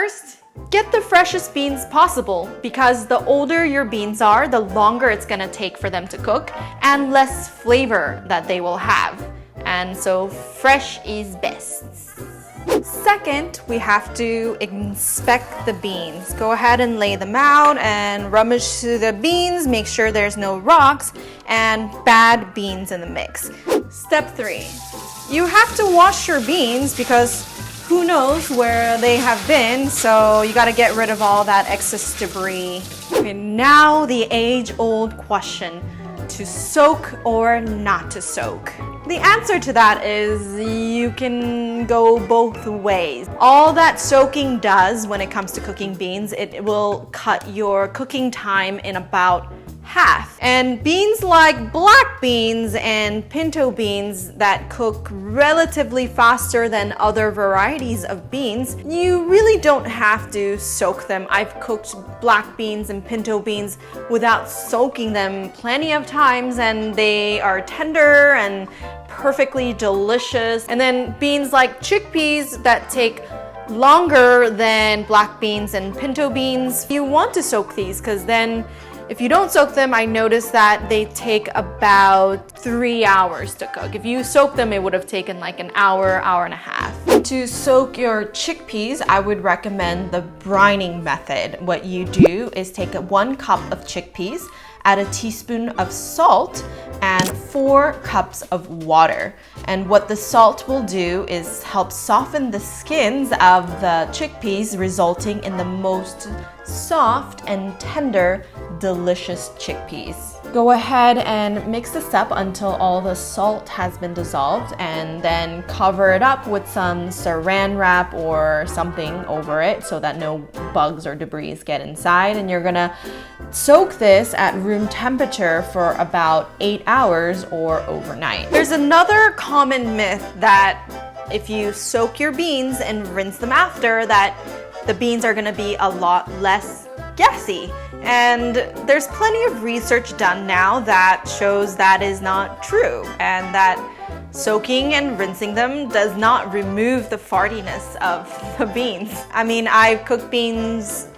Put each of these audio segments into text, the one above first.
First, get the freshest beans possible because the older your beans are, the longer it's gonna take for them to cook and less flavor that they will have. And so fresh is best. Second, we have to inspect the beans. Go ahead and lay them out and rummage through the beans, make sure there's no rocks and bad beans in the mix. Step 3, you have to wash your beans because who knows where they have been, so you gotta get rid of all that excess debris. Okay, now the age-old question, to soak or not to soak? The answer to that is you can go both ways. All that soaking does when it comes to cooking beans, it will cut your cooking time in about half. And beans like black beans and pinto beans that cook relatively faster than other varieties of beans, you really don't have to soak them. I've cooked black beans and pinto beans without soaking them plenty of times and they are tender and perfectly delicious. And then beans like chickpeas that take longer than black beans and pinto beans, you want to soak these because then if you don't soak them, I noticed that they take about 3 hours to cook. If you soak them, it would have taken like an hour, hour and a half. To soak your chickpeas, I would recommend the brining method. What you do is take 1 cup of chickpeas, add a teaspoon of salt, and 4 cups of water. And what the salt will do is help soften the skins of the chickpeas, resulting in the most soft and tender, delicious chickpeas. Go ahead and mix this up until all the salt has been dissolved and then cover it up with some saran wrap or something over it so that no bugs or debris get inside. And you're gonna soak this at room temperature for about 8 hours or overnight. There's another common myth that if you soak your beans and rinse them after, that the beans are gonna be a lot less gassy. And there's plenty of research done now that shows that is not true and that soaking and rinsing them does not remove the fartiness of the beans. I mean, I've cooked beans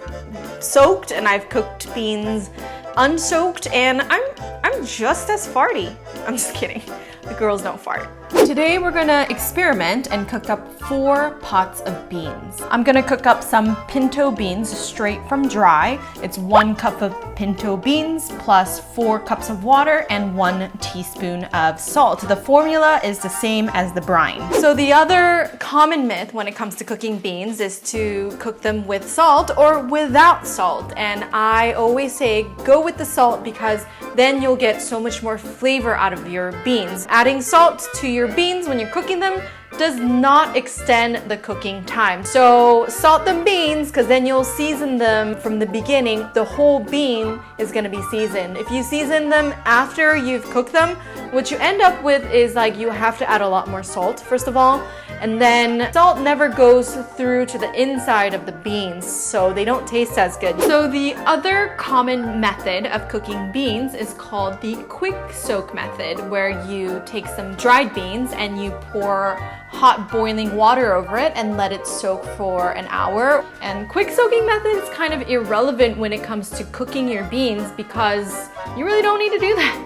soaked and I've cooked beans unsoaked and I'm just as farty. I'm just kidding. The girls don't fart. Today we're gonna experiment and cook up 4 pots of beans. I'm gonna cook up some pinto beans straight from dry. It's 1 cup of pinto beans plus 4 cups of water and 1 teaspoon of salt. The formula is the same as the brine. So the other common myth when it comes to cooking beans is to cook them with salt or without salt. And I always say go with the salt because then you'll get so much more flavor out of your beans. Adding salt to your beans when you're cooking them does not extend the cooking time. So salt the beans because then you'll season them from the beginning. The whole bean is gonna be seasoned. If you season them after you've cooked them, what you end up with is like you have to add a lot more salt, first of all, and then salt never goes through to the inside of the beans, so they don't taste as good. So the other common method of cooking beans is called the quick soak method, where you take some dried beans and you pour hot boiling water over it and let it soak for an hour. And quick soaking method is kind of irrelevant when it comes to cooking your beans because you really don't need to do that.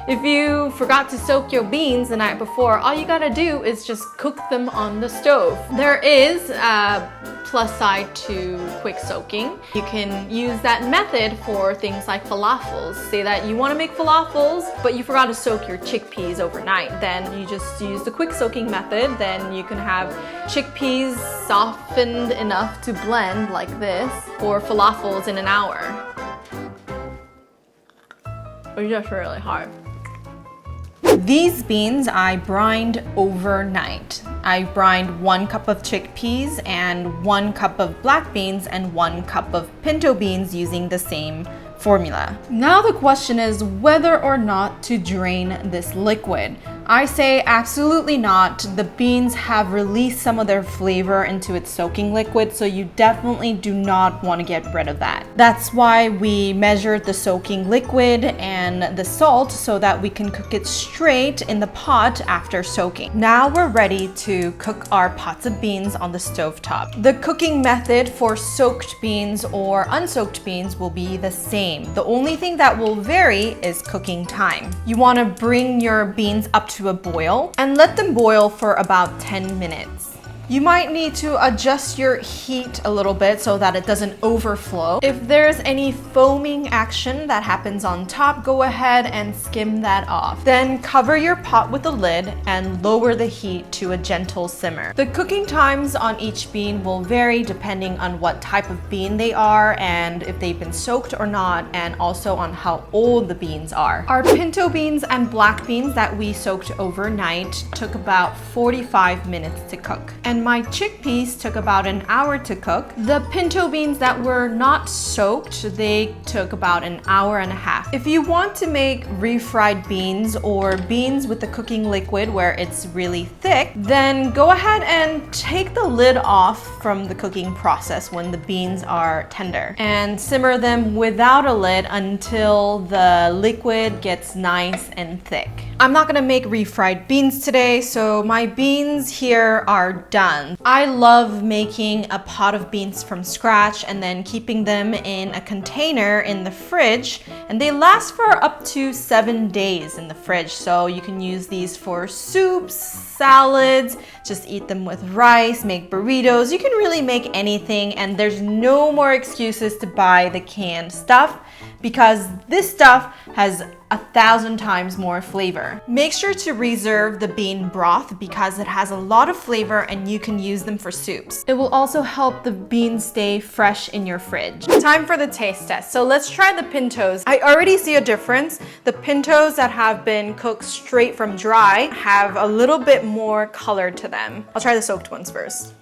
If you forgot to soak your beans the night before, all you gotta do is just cook them on the stove. There is a plus side to quick soaking. You can use that method for things like falafels. Say that you wanna make falafels, but you forgot to soak your chickpeas overnight. Then you just use the quick soaking method. Then you can have chickpeas softened enough to blend like this for falafels in an hour. It's just really hard. These beans I brined overnight. I brined 1 cup of chickpeas and 1 cup of black beans and 1 cup of pinto beans using the same formula. Now the question is whether or not to drain this liquid. I say absolutely not. The beans have released some of their flavor into its soaking liquid, so you definitely do not want to get rid of that. That's why we measured the soaking liquid and the salt so that we can cook it straight in the pot after soaking. Now we're ready to cook our pots of beans on the stovetop. The cooking method for soaked beans or unsoaked beans will be the same. The only thing that will vary is cooking time. You want to bring your beans up to a boil and let them boil for about 10 minutes. You might need to adjust your heat a little bit so that it doesn't overflow. If there's any foaming action that happens on top, go ahead and skim that off. Then cover your pot with a lid and lower the heat to a gentle simmer. The cooking times on each bean will vary depending on what type of bean they are and if they've been soaked or not, and also on how old the beans are. Our pinto beans and black beans that we soaked overnight took about 45 minutes to cook. And my chickpeas took about an hour to cook. The pinto beans that were not soaked, they took about an hour and a half. If you want to make refried beans or beans with the cooking liquid where it's really thick, then go ahead and take the lid off from the cooking process when the beans are tender and simmer them without a lid until the liquid gets nice and thick. I'm not gonna make refried beans today, so my beans here are done. I love making a pot of beans from scratch and then keeping them in a container in the fridge, and they last for up to 7 days in the fridge. So you can use these for soups, salads, just eat them with rice, make burritos. You can really make anything, and there's no more excuses to buy the canned stuff because this stuff has 1,000 times more flavor. Make sure to reserve the bean broth because it has a lot of flavor and you can use them for soups. It will also help the beans stay fresh in your fridge. Time for the taste test. So let's try the pintos. I already see a difference. The pintos that have been cooked straight from dry have a little bit more color to them. I'll try the soaked ones first.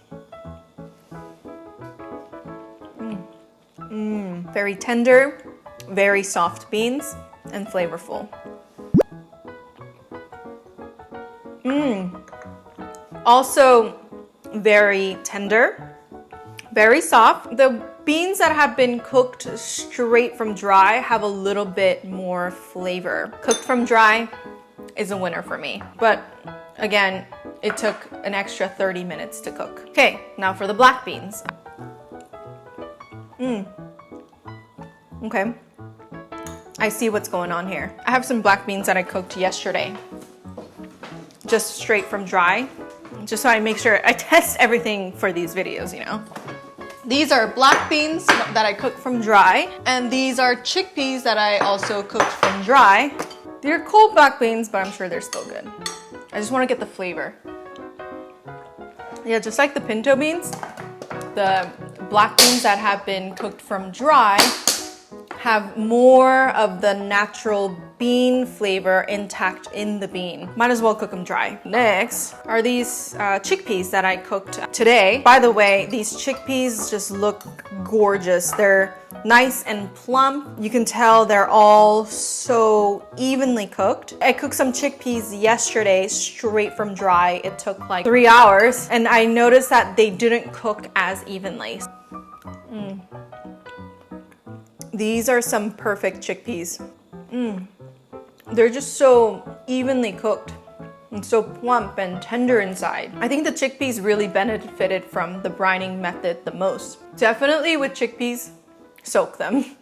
Very tender, very soft beans, and flavorful. Also very tender, very soft. The beans that have been cooked straight from dry have a little bit more flavor. Cooked from dry is a winner for me. But again, it took an extra 30 minutes to cook. Okay, now for the black beans. Okay. I see what's going on here. I have some black beans that I cooked yesterday, just straight from dry, just so I make sure I test everything for these videos, you know. These are black beans that I cooked from dry, and these are chickpeas that I also cooked from dry. They're cold black beans, but I'm sure they're still good. I just want to get the flavor. Yeah, just like the pinto beans, the black beans that have been cooked from dry have more of the natural bean flavor intact in the bean. Might as well cook them dry. Next are these chickpeas that I cooked today. By the way, these chickpeas just look gorgeous. They're nice and plump. You can tell they're all so evenly cooked. I cooked some chickpeas yesterday straight from dry. It took like 3 hours, and I noticed that they didn't cook as evenly. These are some perfect chickpeas. They're just so evenly cooked and so plump and tender inside. I think the chickpeas really benefited from the brining method the most. Definitely with chickpeas, soak them.